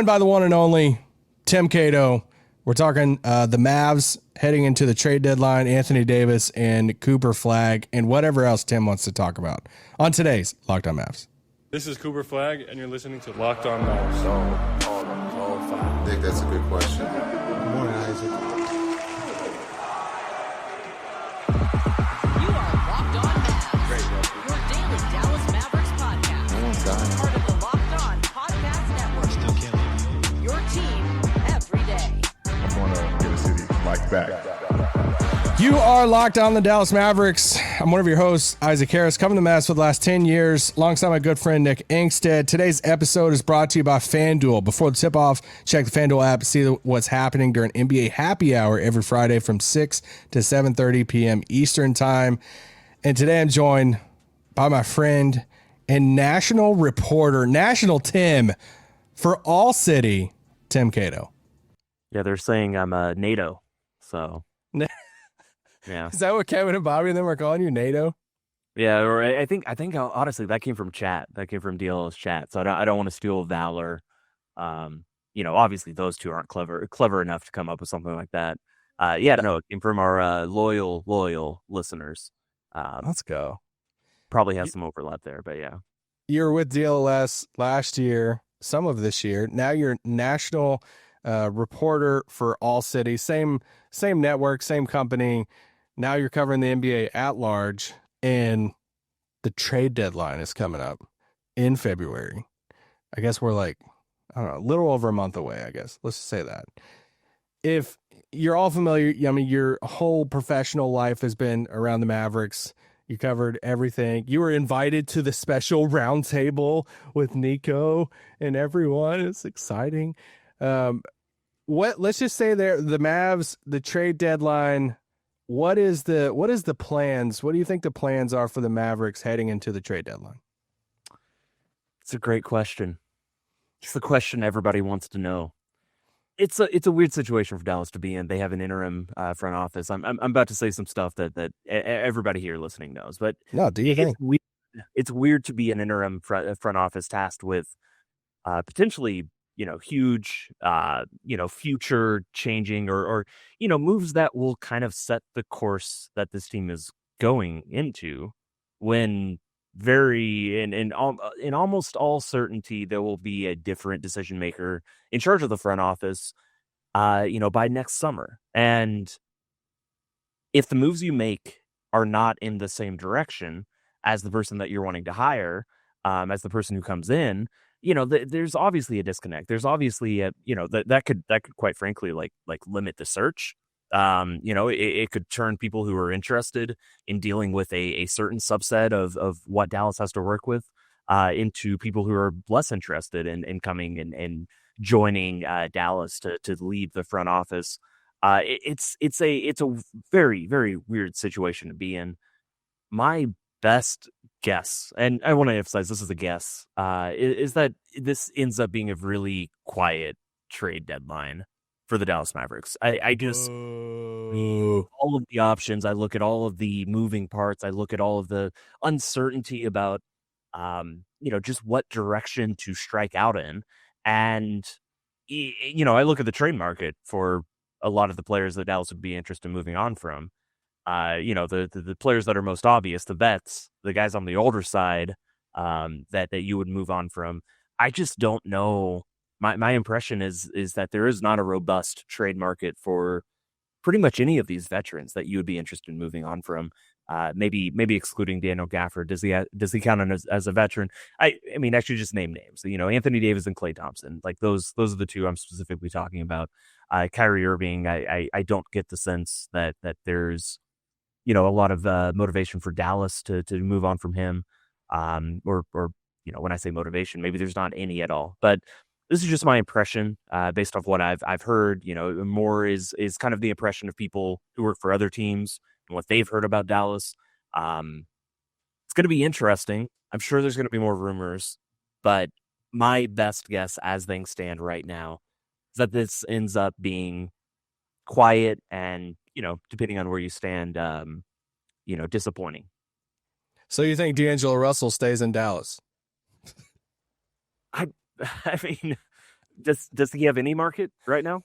By the one and only Tim Cato. We're talking the Mavs heading into the trade deadline, Anthony Davis and Cooper Flagg, and whatever else Tim wants to talk about on today's Locked On Mavs. This is Cooper Flagg, and you're listening to Locked On Mavs. I think that's a good question. Good morning, Isaac. You are Locked On Mavs, your daily Dallas Mavericks podcast. No one's dying. Part of the Locked On Podcast Network. Still can't leave you. Your team every day. I'm going to get a city like back. You are Locked On the Dallas Mavericks. I'm one of your hosts, Isaac Harris, covering the Mavs for the last 10 years, alongside my good friend Nick Inkstead. Today's episode is brought to you by FanDuel. Before the tip-off, check the FanDuel app to see what's happening during NBA Happy Hour every Friday from 6 to 7:30 p.m. Eastern Time. And today I'm joined by my friend and national reporter, National Tim, for All City, Tim Cato. Yeah, they're saying I'm NATO, so yeah. Is that what Kevin and Bobby and them were calling you, NATO? Yeah, or I think honestly that came from chat. That came from DL's chat. So I don't want to steal valor. Obviously those two aren't clever enough to come up with something like that. It came from our loyal listeners. Let's go. Probably has some overlap there, but yeah. You were with DLS last year, some of this year. Now you're national reporter for All City. Same network, same company. Now you're covering the NBA at large, and the trade deadline is coming up in February. I guess we're like, I don't know, a little over a month away, I guess. Let's just say that. If you're all familiar, I mean, your whole professional life has been around the Mavericks. You covered everything. You were invited to the special roundtable with Nico and everyone. It's exciting. Let's just say the Mavs, the trade deadline, what is the plans? What do you think the plans are for the Mavericks heading into the trade deadline? It's a great question. It's the question everybody wants to know. It's a weird situation for Dallas to be in. They have an interim front office. I'm about to say some stuff that everybody here listening knows, but no, do you think it's weird to be an interim front office tasked with potentially huge future changing or moves that will kind of set the course that this team is going into, when in almost all certainty there will be a different decision maker in charge of the front office by next summer. And if the moves you make are not in the same direction as the person that you're wanting to hire, as the person who comes in, there's obviously a disconnect. There's obviously that could quite frankly like limit the search. It could turn people who are interested in dealing with a certain subset of what Dallas has to work with into people who are less interested in coming and joining Dallas to lead the front office. It's a very, very weird situation to be in. My best guess, and I want to emphasize this is a guess, is that this ends up being a really quiet trade deadline for the Dallas Mavericks. I just all of the options. I look at all of the moving parts. I look at all of the uncertainty about, just what direction to strike out in. And, I look at the trade market for a lot of the players that Dallas would be interested in moving on from. The players that are most obvious, the vets, the guys on the older side, that you would move on from. I just don't know. My impression is that there is not a robust trade market for pretty much any of these veterans that you would be interested in moving on from. Maybe excluding Daniel Gafford. Does he count as a veteran? I mean, actually, just name names. Anthony Davis and Klay Thompson. Like those are the two I'm specifically talking about. Kyrie Irving. I don't get the sense that there's a lot of motivation for Dallas to move on from him. Or when I say motivation, maybe there's not any at all. But this is just my impression based off what I've heard. More is kind of the impression of people who work for other teams and what they've heard about Dallas. It's going to be interesting. I'm sure there's going to be more rumors, but my best guess as things stand right now is that this ends up being quiet and, depending on where you stand, disappointing. So you think D'Angelo Russell stays in Dallas? I mean, Does he have any market right now?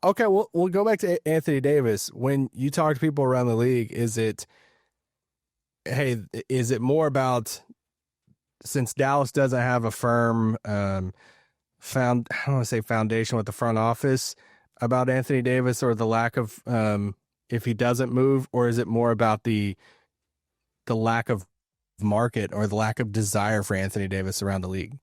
Okay, we'll go back to Anthony Davis. When you talk to people around the league, is it more about, since Dallas doesn't have a firm I don't want to say foundation with the front office about Anthony Davis, or the lack of if he doesn't move, or is it more about the lack of market or the lack of desire for Anthony Davis around the league?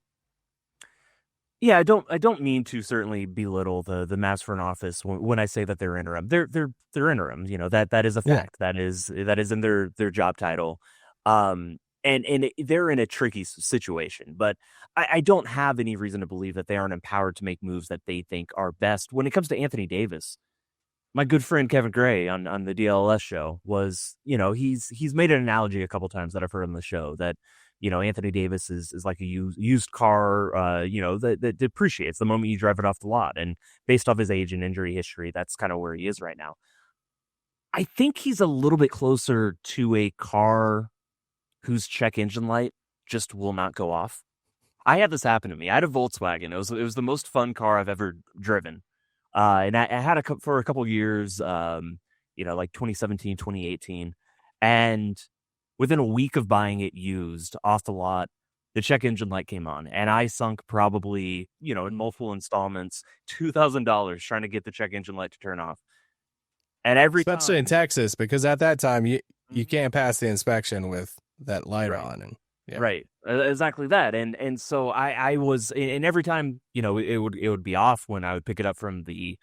Yeah, I don't mean to certainly belittle the Mavs front office when I say that they're interim. They're interim. You know, that is a fact. Yeah. That is in their job title. And they're in a tricky situation, but I don't have any reason to believe that they aren't empowered to make moves that they think are best. When it comes to Anthony Davis, my good friend Kevin Gray on the DLS show was, you know, he's made an analogy a couple times that I've heard on the show that, you know, Anthony Davis is like a used car, you know, that depreciates the moment you drive it off the lot. And based off his age and injury history, that's kind of where he is right now. I think he's a little bit closer to a car whose check engine light just will not go off. I had this happen to me. I had a Volkswagen. It was the most fun car I've ever driven. And I had for a couple of years, you know, like 2017, 2018. And within a week of buying it used off the lot, the check engine light came on, and I sunk probably, you know, in multiple installments, $2,000 trying to get the check engine light to turn off. And especially in Texas, because at that time you can't pass the inspection with that light on, and right, exactly that. And so I was, and every time, you know, it would be off when I would pick it up from the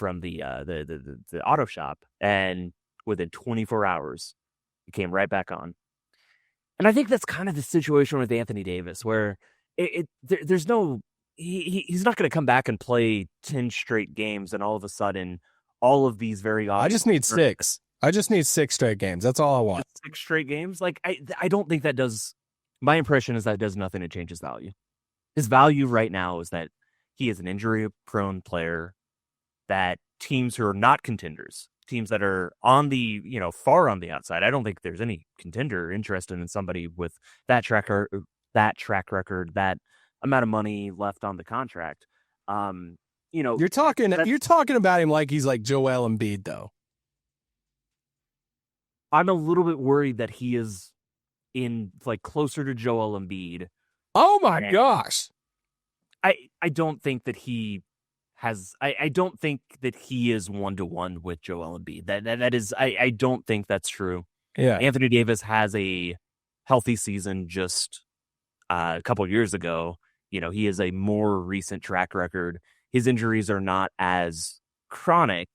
auto shop, and within 24 hours. It came right back on. And I think that's kind of the situation with Anthony Davis, where there's no, he's not going to come back and play 10 straight games and all of a sudden all of these very I just need 6. I just need 6 straight games. That's all I want. 6 straight games? Like, I don't think that does, my impression is that does nothing to change his value. His value right now is that he is an injury-prone player that teams who are not contenders, teams that are on the, you know, far on the outside. I don't think there's any contender interested in somebody with that track record, that amount of money left on the contract. You know, you're talking about him like he's like Joel Embiid, though. I'm a little bit worried that he is in like closer to Joel Embiid. Oh my gosh. I don't think that he has, I don't think that he is 1-to-1 with Joel Embiid. That is, I don't think that's true. Yeah. Anthony Davis has a healthy season just a couple years ago. You know, he has a more recent track record. His injuries are not as chronic,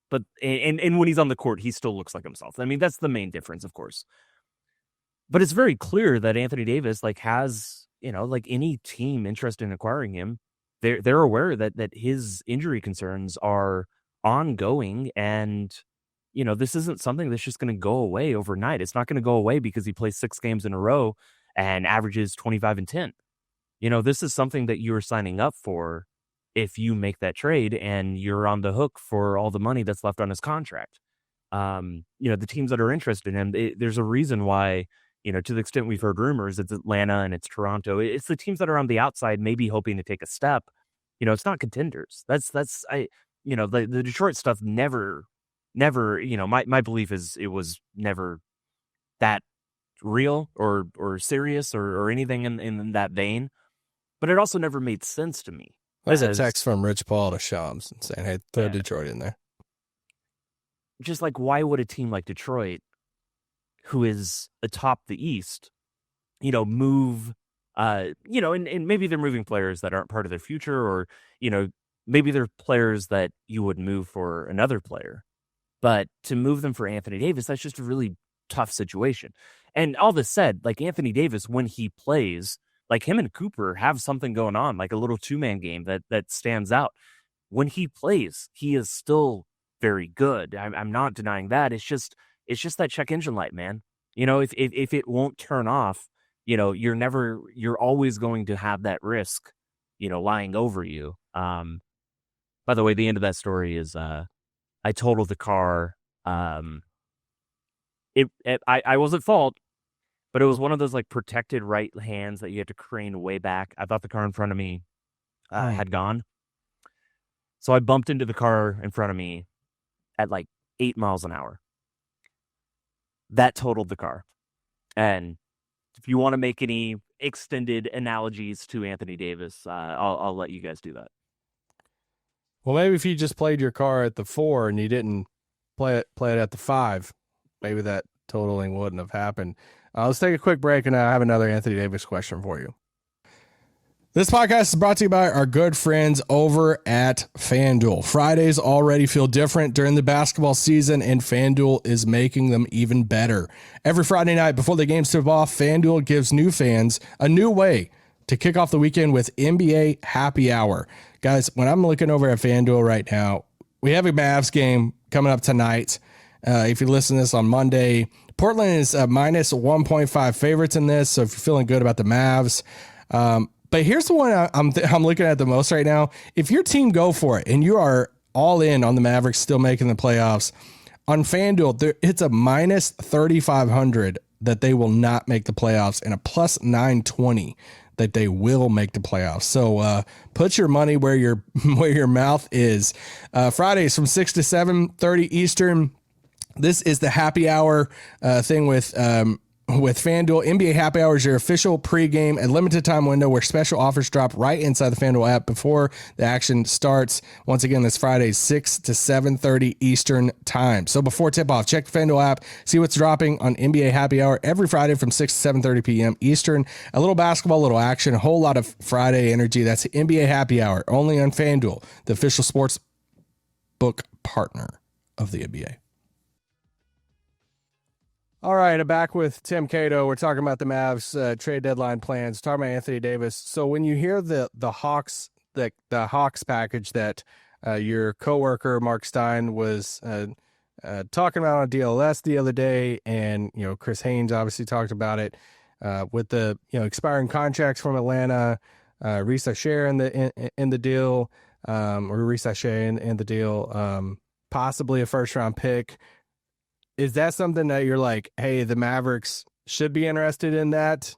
but and when he's on the court, he still looks like himself. I mean, that's the main difference, of course. But it's very clear that Anthony Davis like has, you know, like any team interested in acquiring him, they're aware that his injury concerns are ongoing, and you know, this isn't something that's just going to go away overnight. It's not going to go away because he plays 6 games in a row and averages 25 and 10. You know, this is something that you're signing up for if you make that trade, and you're on the hook for all the money that's left on his contract. You know, the teams that are interested in him, there's a reason why, you know, to the extent we've heard rumors, it's Atlanta and it's Toronto. It's the teams that are on the outside, maybe hoping to take a step. You know, it's not contenders. You know, the Detroit stuff never, you know, my belief is it was never that real or serious or anything in that vein, but it also never made sense to me. There's a text from Rich Paul to Shams saying, hey, throw Detroit in there. Just like, why would a team like Detroit, who is atop the East, you know, move, you know, and maybe they're moving players that aren't part of their future, or, you know, maybe they're players that you would move for another player. But to move them for Anthony Davis, that's just a really tough situation. And all this said, like Anthony Davis, when he plays, like him and Cooper have something going on, like a little 2-man game that stands out. When he plays, he is still very good. I'm not denying that. It's just that check engine light, man. You know, if it won't turn off, you know, you're always going to have that risk, you know, lying over you. By the way, the end of that story is I totaled the car. I was at fault. but it was one of those like protected right hands that you had to crane way back. I thought the car in front of me had gone. So I bumped into the car in front of me at like 8 miles an hour. That totaled the car. And if you want to make any extended analogies to Anthony Davis, I'll let you guys do that. Well, maybe if you just played your car at the 4 and you didn't play it at the 5, maybe that totaling wouldn't have happened. Let's take a quick break, and I have another Anthony Davis question for you. This podcast is brought to you by our good friends over at FanDuel. Fridays already feel different during the basketball season, and FanDuel is making them even better. Every Friday night before the games tip off, FanDuel gives new fans a new way to kick off the weekend with NBA Happy Hour. Guys, when I'm looking over at FanDuel right now, we have a Mavs game coming up tonight. If you listen to this on Monday, Portland is minus 1.5 favorites in this, so if you're feeling good about the Mavs, but here's the one I'm looking at the most right now. If your team go for it and you are all in on the Mavericks still making the playoffs, on FanDuel, it's a minus 3,500 that they will not make the playoffs and a plus 920 that they will make the playoffs. So put your money where your mouth is. Fridays from 6 to 7:30 Eastern. This is the happy hour thing with FanDuel. NBA Happy Hour is your official pregame and limited time window where special offers drop right inside the FanDuel app before the action starts. Once again, this Friday, 6 to 7:30 Eastern time. So before tip-off, check the FanDuel app, see what's dropping on NBA Happy Hour every Friday from 6 to 7:30 p.m. Eastern. A little basketball, a little action, a whole lot of Friday energy. That's NBA Happy Hour, only on FanDuel, the official sports book partner of the NBA. All right, I'm back with Tim Cato. We're talking about the Mavs trade deadline plans, talking about Anthony Davis. So when you hear the Hawks, the Hawks package that your coworker Mark Stein was talking about on DLS the other day, and Chris Haynes obviously talked about it with the expiring contracts from Atlanta, Risa Share in the deal, or Risa Shea in the deal, possibly a first round pick. Is that something that you're like, hey, the Mavericks should be interested in that?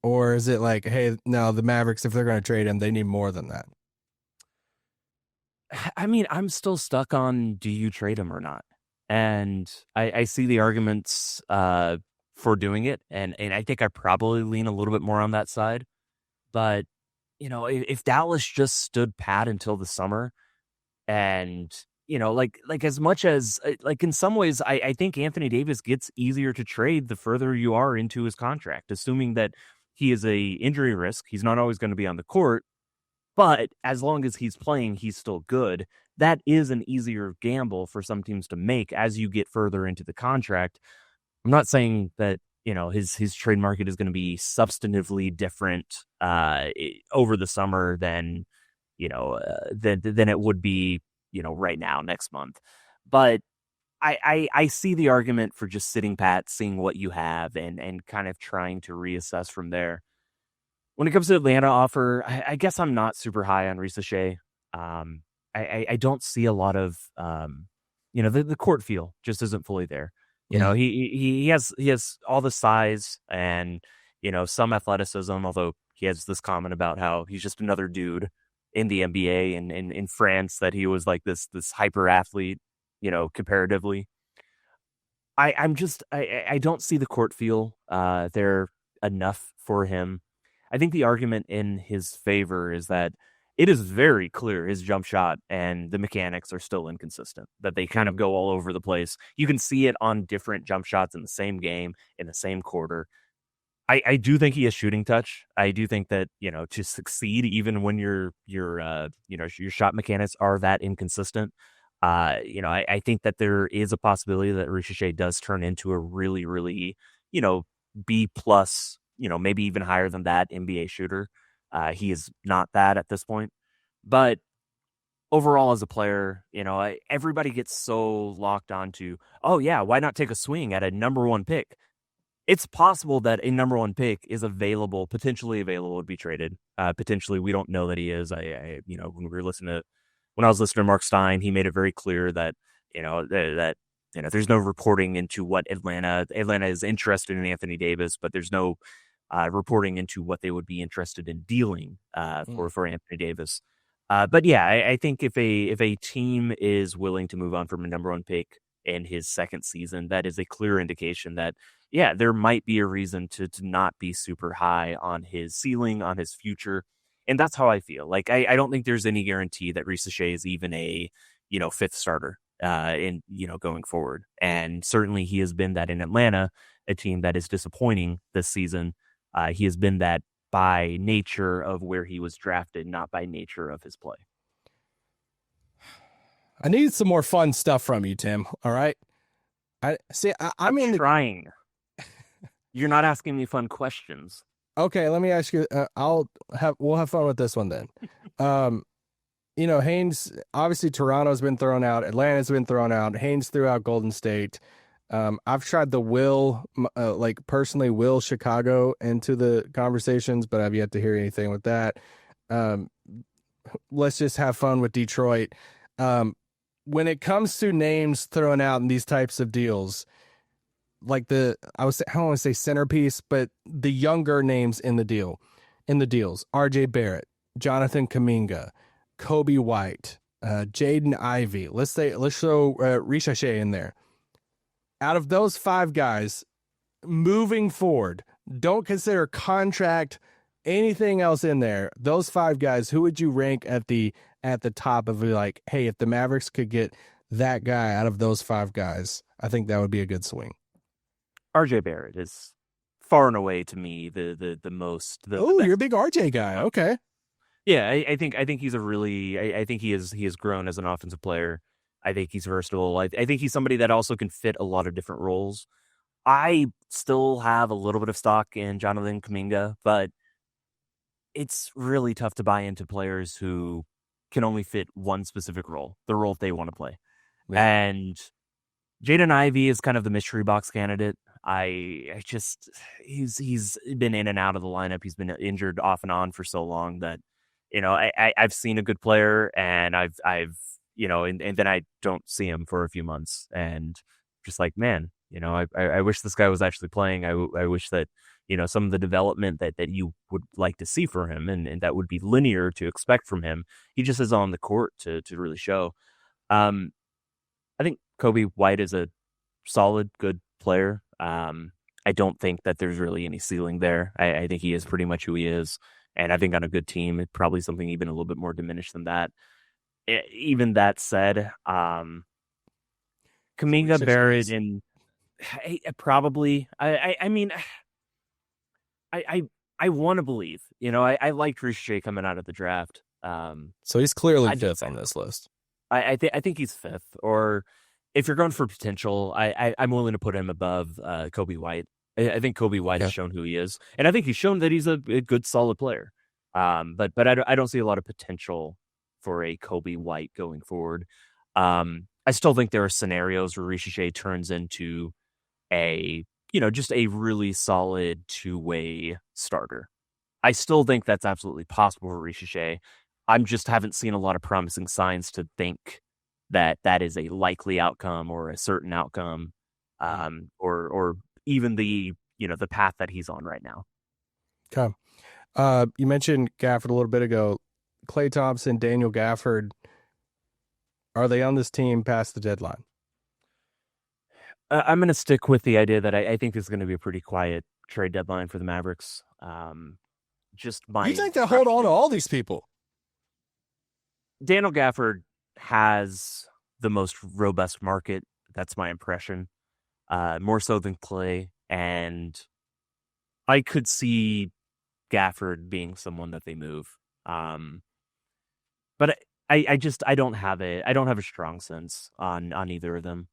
Or is it like, hey, no, the Mavericks, if they're going to trade him, they need more than that? I mean, I'm still stuck on, do you trade him or not? And I see the arguments for doing it. And I think I probably lean a little bit more on that side. But, if Dallas just stood pat until the summer and like as much as like in some ways, I think Anthony Davis gets easier to trade the further you are into his contract, assuming that he is a injury risk. He's not always going to be on the court, but as long as he's playing, he's still good. That is an easier gamble for some teams to make as you get further into the contract. I'm not saying that, his trade market is going to be substantively different over the summer than it would be right now, next month. But I see the argument for just sitting pat, seeing what you have and kind of trying to reassess from there. When it comes to the Atlanta offer, I guess I'm not super high on Risa Shea. I don't see a lot of, the court feel just isn't fully there. He has all the size and, some athleticism, although he has this comment about how he's just another dude in the NBA and in France, that he was like this hyper athlete, comparatively. I don't see the court feel there enough for him. I think the argument in his favor is that it is very clear his jump shot and the mechanics are still inconsistent, that they kind of go all over the place. You can see it on different jump shots in the same game, in the same quarter. I do think he has shooting touch. I do think that, to succeed, even when your shot mechanics are that inconsistent, I think that there is a possibility that Risa Shea does turn into a really, really, B plus, maybe even higher than that NBA shooter. He is not that at this point, but overall as a player, everybody gets so locked onto, oh yeah, why not take a swing at a number one pick? It's possible that a number one pick is potentially available to be traded. Potentially, we don't know that he is. When I was listening to Mark Stein, he made it very clear that, that there's no reporting into what Atlanta is interested in Anthony Davis, but there's no reporting into what they would be interested in dealing for Anthony Davis. But yeah, I think if a team is willing to move on from a number one pick in his second season, that is a clear indication that, yeah, there might be a reason to not be super high on his ceiling, on his future. And that's how I feel. Like, I don't think there's any guarantee that Risacher is even a, fifth starter going forward. And certainly he has been that in Atlanta, a team that is disappointing this season. He has been that by nature of where he was drafted, not by nature of his play. I need some more fun stuff from you, Tim. All right. I'm trying. You're not asking me fun questions. Okay, let me ask you. We'll have fun with this one then. Haynes, obviously Toronto's been thrown out. Atlanta's been thrown out. Haynes threw out Golden State. I've tried the will Chicago into the conversations, but I've yet to hear anything with that. Let's just have fun with Detroit. When it comes to names thrown out in these types of deals, like I don't want to say centerpiece, but the younger names in the deals, RJ Barrett, Jonathan Kuminga, Coby White, Jaden Ivey. Let's throw Risacher in there. Out of those five guys, moving forward, don't consider contract, anything else in there. Those five guys, who would you rank at the top of like, hey, if the Mavericks could get that guy out of those five guys, I think that would be a good swing. RJ Barrett is far and away to me the most. Oh, you're a big RJ guy. Okay. Yeah, I think he's I think he has grown as an offensive player. I think he's versatile. I think he's somebody that also can fit a lot of different roles. I still have a little bit of stock in Jonathan Kuminga, but it's really tough to buy into players who can only fit one specific role, the role they want to play. Yeah. And Jaden Ivey is kind of the mystery box candidate. He's been in and out of the lineup. He's been injured off and on for so long that, I've seen a good player and I've and then I don't see him for a few months and just like, man, I wish this guy was actually playing. I wish that, some of the development that you would like to see for him and that would be linear to expect from him. He just is on the court to really show. I think Coby White is a solid, good player. I don't think that there's really any ceiling there. I think he is pretty much who he is. And I think on a good team, it's probably something even a little bit more diminished than that. Even that said, Kuminga, Barrett, and probably, I mean, I want to believe, I liked Risacher coming out of the draft. So he's clearly fifth on this list. I think he's fifth, or if you're going for potential, I'm willing to put him above Coby White. I think Coby White has shown who he is, and I think he's shown that he's a good, solid player. But I don't see a lot of potential for a Coby White going forward. I still think there are scenarios where Risacher turns into just a really solid two-way starter. I still think that's absolutely possible for Risacher. I just haven't seen a lot of promising signs to think that is a likely outcome or a certain outcome, or even the path that he's on right now. Okay. You mentioned Gafford a little bit ago. Klay Thompson, Daniel Gafford, are they on this team past the deadline? I'm going to stick with the idea that I think this is going to be a pretty quiet trade deadline for the Mavericks. You think they hold on to all these people? Daniel Gafford has the most robust market. That's my impression. More so than Klay. And I could see Gafford being someone that they move. But I don't have a strong sense on either of them.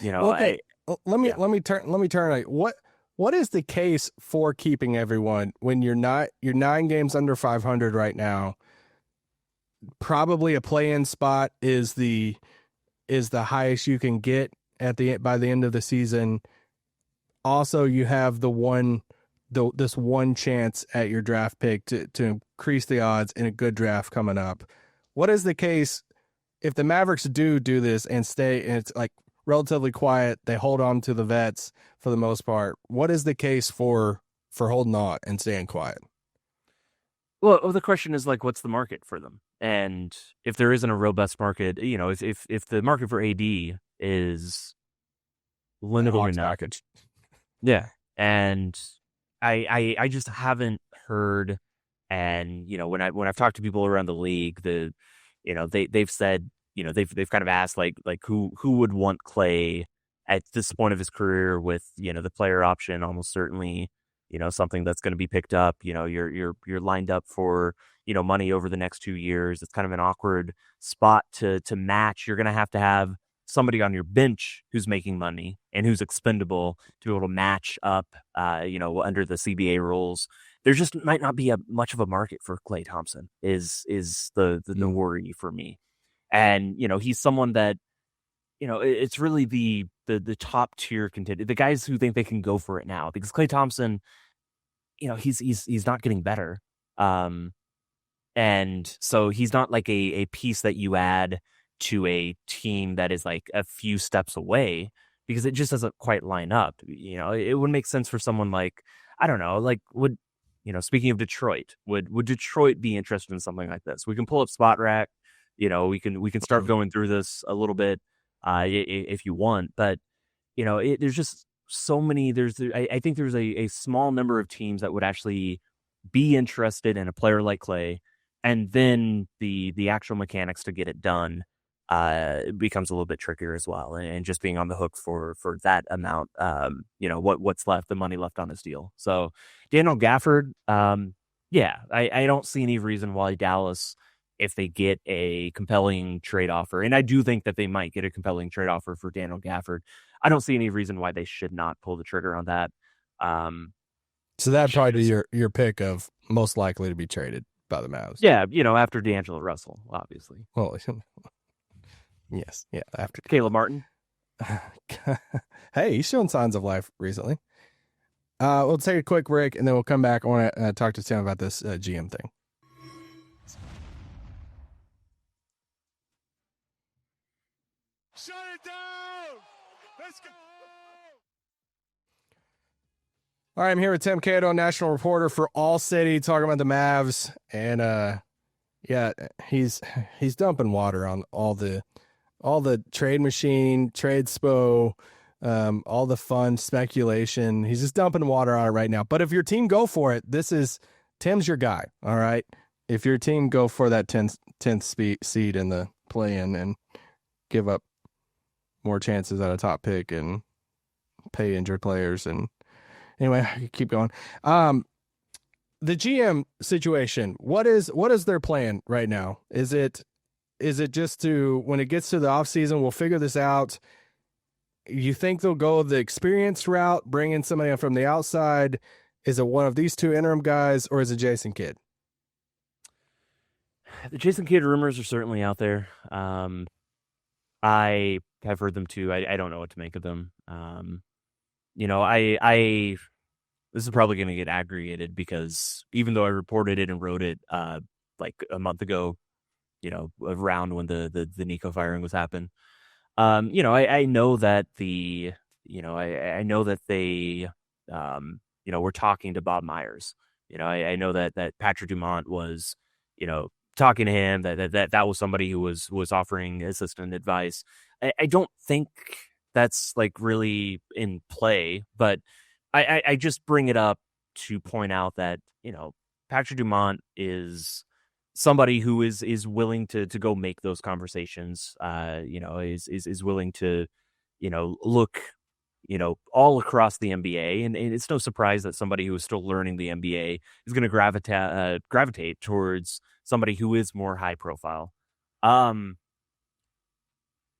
Okay. Let me turn. What is the case for keeping everyone when you're 9 games under 500 right now? Probably a play-in spot is the highest you can get by the end of the season. Also, you have this one chance at your draft pick to increase the odds in a good draft coming up. What is the case if the Mavericks do this and stay, and it's like relatively quiet. They hold on to the vets for the most part. What is the case for holding on and staying quiet? Well, the question is like, what's the market for them? And if there isn't a robust market, if the market for AD is limited Hawks enough, package. yeah, and I just haven't heard, and when I've talked to people around the league, they've said, they've kind of asked like who would want Klay at this point of his career with the player option almost certainly something that's going to be picked up. You're lined up for money over the next 2 years. It's kind of an awkward spot to match. You're going to have somebody on your bench who's making money and who's expendable to be able to match up under the CBA rules. There just might not be much of a market for Klay Thompson is the worry for me. And he's someone that it's really the top tier contender, the guys who think they can go for it now, because Klay Thompson, he's not getting better. And so he's not like a piece that you add to a team that is like a few steps away, because it just doesn't quite line up. It would make sense for someone like, I don't know, like speaking of Detroit, would Detroit be interested in something like this? We can pull up Spot Rack. We can start going through this a little bit if you want, but there's just so many. I think there's a small number of teams that would actually be interested in a player like Klay, and then the actual mechanics to get it done it becomes a little bit trickier as well, and just being on the hook for that amount, what's left, the money left on his deal. So Daniel Gafford, I don't see any reason why Dallas, if they get a compelling trade offer, and I do think that they might get a compelling trade offer for Daniel Gafford, I don't see any reason why they should not pull the trigger on that. So that'd probably be your pick of most likely to be traded by the Mavs. Yeah, after D'Angelo Russell, obviously. Well, yes, yeah, after Caleb Martin. Hey, he's showing signs of life recently. We'll take a quick break, and then we'll come back. I want to talk to Tim about this GM thing. Shut it down! Let's go! All right, I'm here with Tim Cato, national reporter for All City, talking about the Mavs, and he's dumping water on all the trade machine, trade spo, all the fun speculation. He's just dumping water on it right now. But if your team go for it, Tim's your guy. All right, if your team go for that 10th seed in the play-in and give up more chances at a top pick and pay injured players, and anyway, keep going. The GM situation, what is their plan right now? Is it just to, when it gets to the offseason, we'll figure this out? You think they'll go the experienced route, bring in somebody from the outside? Is it one of these two interim guys, or is it Jason Kidd? The Jason Kidd rumors are certainly out there. I have heard them too. I don't know what to make of them. This is probably going to get aggregated, because even though I reported it and wrote it like a month ago, around when the Nico firing was happening, I know that I know that they were talking to Bob Myers. I know that Patrick Dumont was talking to him, that was somebody who was offering assistant advice. I don't think that's like really in play, but I just bring it up to point out that Patrick Dumont is somebody who is willing to go make those conversations. Is willing to look all across the NBA, and it's no surprise that somebody who is still learning the NBA is going to gravitate towards somebody who is more high profile.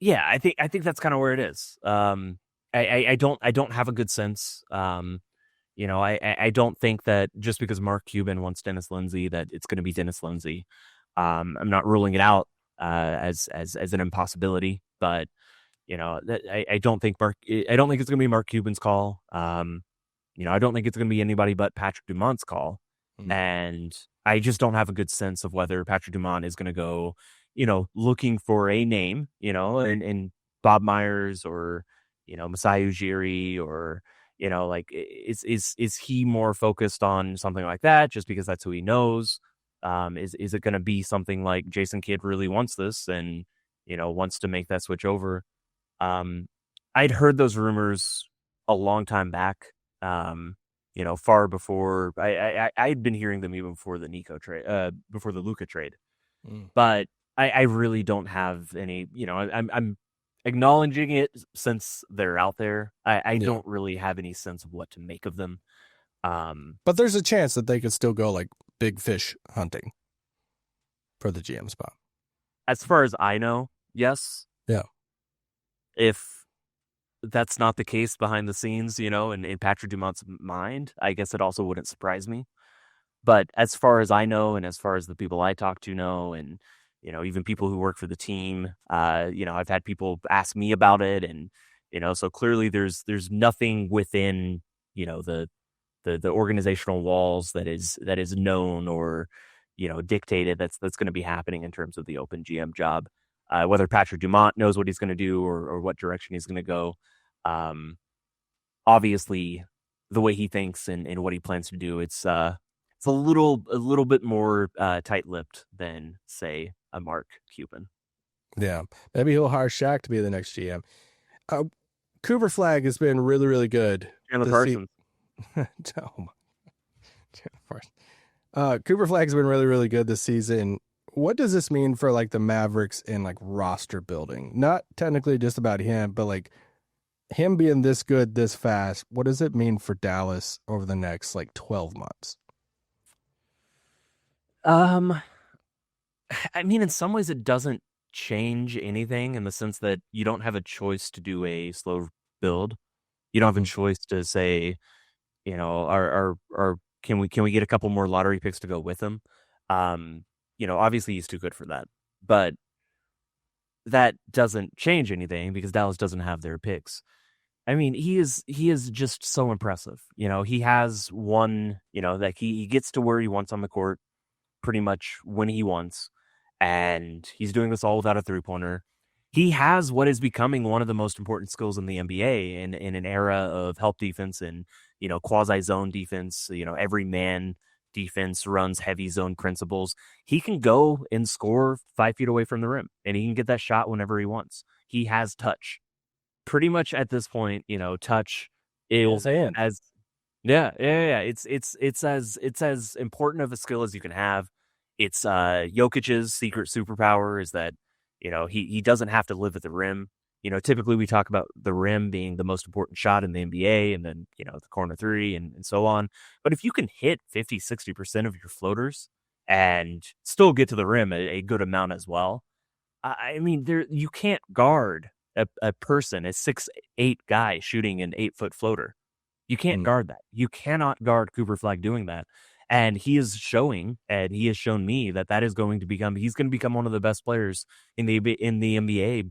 Yeah, I think that's kind of where it is. I don't have a good sense. I don't think that just because Mark Cuban wants Dennis Lindsey that it's going to be Dennis Lindsey. I'm not ruling it out as an impossibility, but I don't think it's going to be Mark Cuban's call. I don't think it's going to be anybody but Patrick Dumont's call. Mm-hmm. And I just don't have a good sense of whether Patrick Dumont is going to go, looking for a name, and Bob Myers or, Masai Ujiri or, like is he more focused on something like that just because that's who he knows? Is it going to be something like Jason Kidd really wants this and, wants to make that switch over? I'd heard those rumors a long time back, far before I'd been hearing them even before the Nico trade, before the Luka trade. But I really don't have any, I'm acknowledging it since they're out there. I don't really have any sense of what to make of them. But there's a chance that they could still go like big fish hunting for the GM spot. As far as I know, yes. Yeah. If that's not the case behind the scenes, in Patrick Dumont's mind, I guess it also wouldn't surprise me. But as far as I know, and as far as the people I talk to know, and, even people who work for the team, I've had people ask me about it. And, so clearly there's nothing within, the organizational walls that is known or, dictated that's going to be happening in terms of the open GM job. Whether Patrick Dumont knows what he's going to do or what direction he's going to go. Obviously, the way he thinks and what he plans to do, it's a little bit more tight-lipped than, say, a Mark Cuban. Yeah, maybe he'll hire Shaq to be the next GM. Cooper Flagg has been really, really good. Chandler Parsons. Cooper Flagg's been really, really good this season. What does this mean for like the Mavericks and like roster building? Not technically just about him, but like him being this good, this fast. What does it mean for Dallas over the next like 12 months? I mean, in some ways it doesn't change anything in the sense that you don't have a choice to do a slow build. You don't have a choice to say, can we get a couple more lottery picks to go with him? Obviously he's too good for that, but that doesn't change anything because Dallas doesn't have their picks. I mean, he is just so impressive. He has one, that he gets to where he wants on the court pretty much when he wants, and he's doing this all without a three-pointer. He has what is becoming one of the most important skills in the NBA in an era of help defense and, quasi-zone defense. Every man defense runs heavy zone principles. He can go and score 5 feet away from the rim, and he can get that shot whenever he wants. He has touch. Pretty much at this point, touch is as It's as important of a skill as you can have. It's Jokic's secret superpower is that he doesn't have to live at the rim. Typically we talk about the rim being the most important shot in the NBA and then, the corner three and so on. But if you can hit 50-60% of your floaters and still get to the rim a good amount as well, I mean, you can't guard a person, a 6'8" guy shooting an 8-foot floater. You can't guard that. You cannot guard Cooper Flagg doing that. And he is showing, and he has shown me that he's going to become one of the best players in the NBA.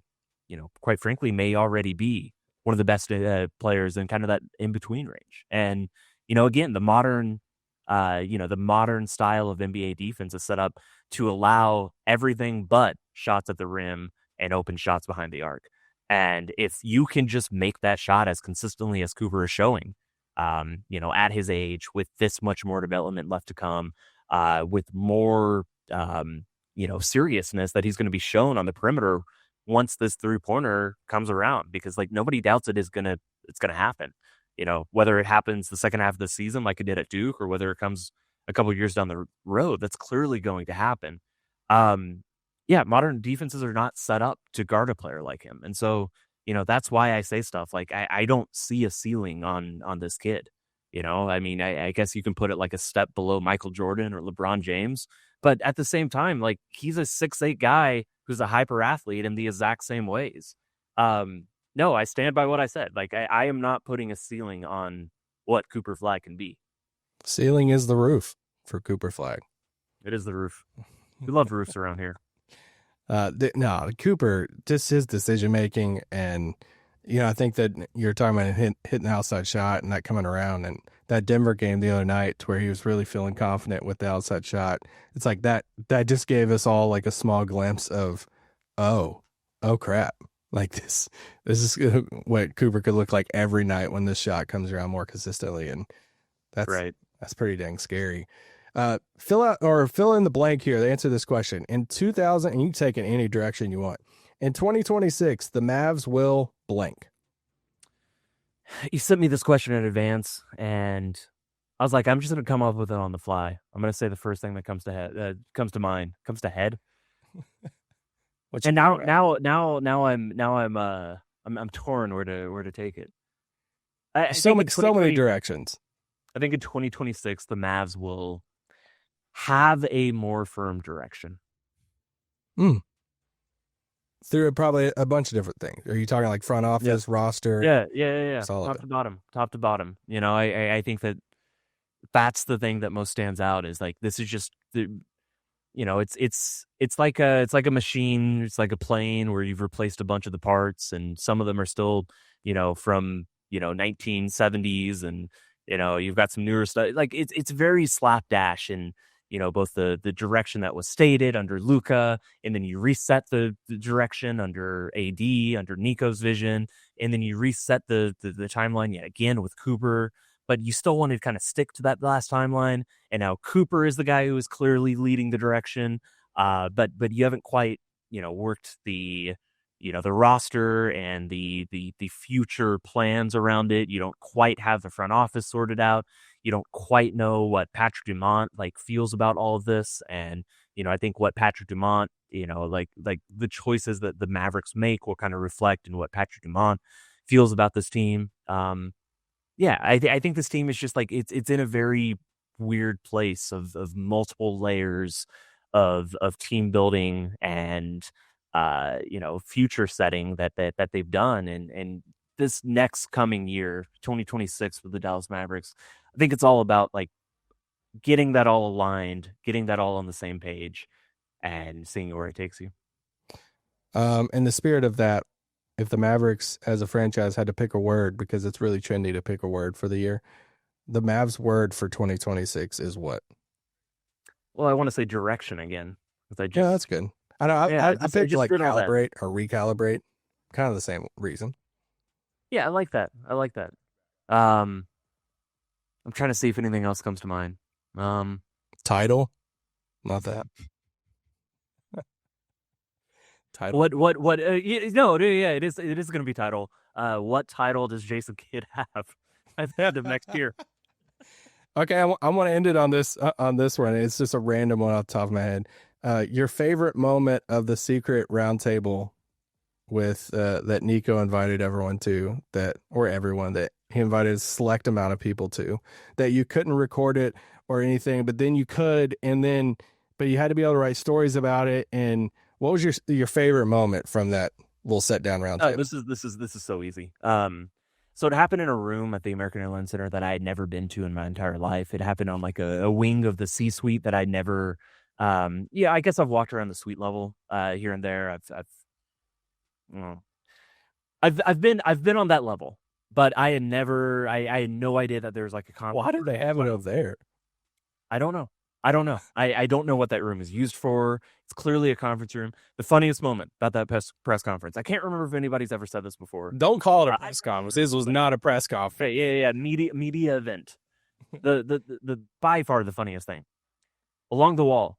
Quite frankly, may already be one of the best players in kind of that in-between range. And, again, the modern style of NBA defense is set up to allow everything but shots at the rim and open shots behind the arc. And if you can just make that shot as consistently as Cooper is showing, at his age, with this much more development left to come, with more, seriousness that he's going to be shown on the perimeter once this three-pointer comes around, because like nobody doubts it's going to happen. Whether it happens the second half of the season like it did at Duke, or whether it comes a couple of years down the road, that's clearly going to happen. Modern defenses are not set up to guard a player like him. And so, that's why I say stuff like, I don't see a ceiling on this kid. I mean, I guess you can put it like a step below Michael Jordan or LeBron James, but at the same time, like he's a 6'8" guy who's a hyper athlete in the exact same ways. No, I stand by what I said. Like I am not putting a ceiling on what Cooper Flagg can be. Ceiling is the roof for Cooper Flagg. It is the roof. We love roofs around here. Cooper, just his decision making, and I think that you're talking about hitting the outside shot and that coming around, and that Denver game the other night where he was really feeling confident with the outside shot. It's like that just gave us all like a small glimpse of, oh crap, Like this is what Cooper could look like every night when this shot comes around more consistently, and that's pretty dang scary. Fill in the blank here. To answer this question, in 2000, and you can take it in any direction you want. In 2026, the Mavs will blank. You sent me this question in advance, and I was like, I'm just going to come up with it on the fly. I'm going to say the first thing that comes to head, comes to mind, comes to head. And now I'm torn where to take it. So many directions. I think in 2026 the Mavs will have a more firm direction. Through probably a bunch of different things. Are you talking like front office, roster? Yeah. Top to bottom. You know, I think that's the thing that most stands out is like this is just you know, it's like a machine, it's like a plane where you've replaced a bunch of the parts, and some of them are still, you know, from, you know, 1970s, and you know, you've got some newer stuff. Like it's very slapdash, and you know, both the direction that was stated under Luka, and then you reset the direction under AD, under Nico's vision, and then you reset the timeline yet again with Cooper. But you still wanted to kind of stick to that last timeline, and now Cooper is the guy who is clearly leading the direction. But you haven't quite, you know, worked the roster and the future plans around it. You don't quite have the front office sorted out. You don't quite know what Patrick Dumont like feels about all of this, and you know, I think what Patrick Dumont, you know, like the choices that the Mavericks make will kind of reflect in what Patrick Dumont feels about this team. Yeah, I think this team is just like it's in a very weird place of multiple layers of team building and you know, future setting that they've done, and this next coming year, 2026 with the Dallas Mavericks, I think it's all about like getting that all aligned, getting that all on the same page, and seeing where it takes you. In the spirit of that, if the Mavericks as a franchise had to pick a word, because it's really trendy to pick a word for the year, the Mavs word for 2026 is what? Well, I want to say direction again. Yeah, that's good. I know. I picked like calibrate or recalibrate. Kind of the same reason. Yeah, I like that. I'm trying to see if anything else comes to mind. Title? Not that. Title. What? No, yeah, it is going to be title. What title does Jason Kidd have at the end of next year? Okay, I want to end it on this one. It's just a random one off the top of my head. Your favorite moment of the secret roundtable with that Nico invited everyone to, everyone that he invited a select amount of people to, that you couldn't record it or anything, but then you could, but you had to be able to write stories about it. And what was your favorite moment from that little set down roundtable? This is so easy. So it happened in a room at the American Airlines Center that I had never been to in my entire life. It happened on like a wing of the C-suite that I'd never. I guess I've walked around the suite level here and there. I've been on that level, but I had no idea that there was like a conference. Why do they have it up there? I don't know. I don't know what that room is used for. It's clearly a conference room. The funniest moment about that press conference, I can't remember if anybody's ever said this before. Don't call it a press conference. This was not a press conference. Yeah. Media event. The by far the funniest thing. Along the wall,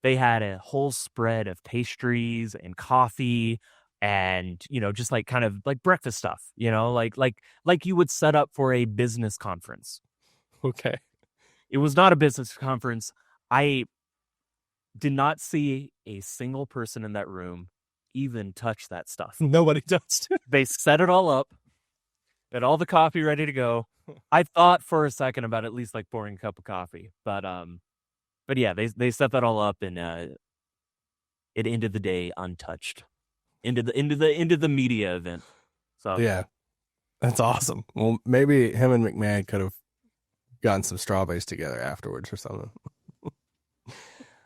they had a whole spread of pastries and coffee and, you know, just like kind of like breakfast stuff, you know, like you would set up for a business conference. Okay. It was not a business conference. I did not see a single person in that room even touch that stuff. Nobody touched it. They set it all up, had all the coffee ready to go. I thought for a second about at least like pouring a cup of coffee, but yeah, they set that all up, and it ended the day untouched. Into the media event. So yeah, that's awesome. Well, maybe him and McMahon could have gotten some strawberries together afterwards or something.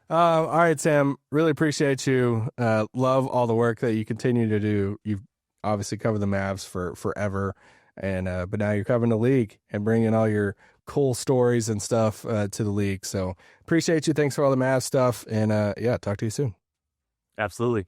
All right, Sam, really appreciate you. Love all the work that you continue to do. You've obviously covered the Mavs for forever, and but now you're covering the league and bringing all your cool stories and stuff to the league. So appreciate you. Thanks for all the Mavs stuff, and talk to you soon. Absolutely.